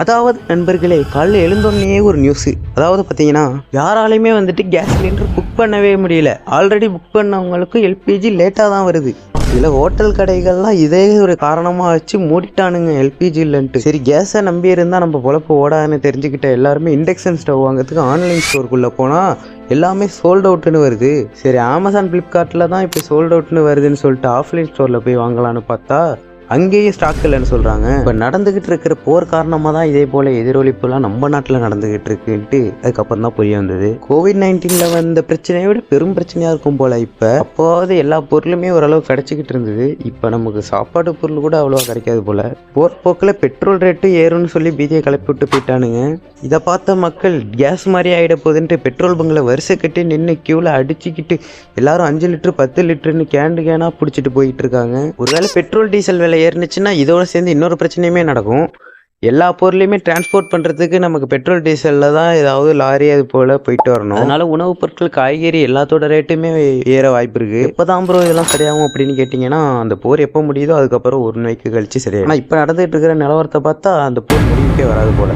அதாவது நண்பர்களே, காலையில் எழுந்தோடனே ஒரு நியூஸு. அதாவது பார்த்தீங்கன்னா, யாராலையுமே வந்துட்டு கேஸ் சிலிண்டர் புக் பண்ணவே முடியல. ஆல்ரெடி புக் பண்ணவங்களுக்கு எல்பிஜி லேட்டாக தான் வருது. இதில் ஹோட்டல் கடைகள்லாம் இதே ஒரு காரணமாக வச்சு மூடிட்டானுங்க எல்பிஜி இல்லைன்ட்டு. சரி, கேஸை நம்பி இருந்தால் நம்ம பொழப்பு ஓடாதுன்னு தெரிஞ்சுக்கிட்ட எல்லாருமே இண்டக்ஷன் ஸ்டவ் வாங்கிறதுக்கு ஆன்லைன் ஸ்டோருக்குள்ளே போனால் எல்லாமே சோல்ட் அவுட்டுன்னு வருது. சரி, அமேசான் ஃப்ளிப்கார்ட்டில் தான் இப்போ சோல்ட் அவுட்னு வருதுன்னு சொல்லிட்டு ஆஃப்லைன் ஸ்டோரில் போய் வாங்கலான்னு பார்த்தா அங்கேயும் ஸ்டாக் இல்லைன்னு சொல்கிறாங்க. இப்போ நடந்துக்கிட்டு இருக்கிற போர் காரணமாக தான் இதே போல் எதிரொலிப்புலாம் நம்ம நாட்டில் நடந்துக்கிட்டு இருக்குன்ட்டு அதுக்கப்புறம் தான் புரிய வந்தது. கோவிட்-19 வந்த பிரச்சனையை விட பெரும் பிரச்சனையாக இருக்கும் போல். இப்போ அப்போது எல்லா பொருளுமே ஓரளவு கிடச்சிக்கிட்டு இருந்தது. இப்போ நமக்கு சாப்பாடு பொருள் கூட அவ்வளோவா கிடைக்காது போல். போர் போக்கில் பெட்ரோல் ரேட்டு ஏறும்னு சொல்லி பீதியை கிளப்பி விட்டு போயிட்டானுங்க. இதை பார்த்த மக்கள் கேஸ் மாதிரி ஆகிட போகுதுன்ட்டு பெட்ரோல் பங்கில் வரிசை கட்டி நின்று க்யூவில் அடிச்சுக்கிட்டு எல்லாரும் 5 லிட்டரு 10 லிட்டருன்னு கேனாக பிடிச்சிட்டு போயிட்டு இருக்காங்க. ஒருவேளை பெட்ரோல் டீசல் விலை ஏறினுச்சுன்னா இதோட சேர்ந்து இன்னொரு பிரச்சனையுமே நடக்கும். எல்லா பொருளையுமே டிரான்ஸ்போர்ட் பண்ணுறதுக்கு நமக்கு பெட்ரோல் டீசலில் தான் ஏதாவது லாரி அது போல் போயிட்டு வரணும். அதனால உணவுப் பொருட்கள், காய்கறி எல்லாத்தோட ரேட்டுமே ஏற வாய்ப்பு இருக்குது. எப்போ தான் ப்ரோ இதெல்லாம் சரியாகும் அப்படின்னு கேட்டிங்கன்னா, அந்த போர் எப்போ முடியுதோ அதுக்கப்புறம் 1 நாளைக்கு கழிச்சு சரியாகும். ஆனால் இப்போ நடந்துகிட்டு இருக்கிற நிலவரத்தை பார்த்தா அந்த போர் முடிவுக்கே வராது போல்.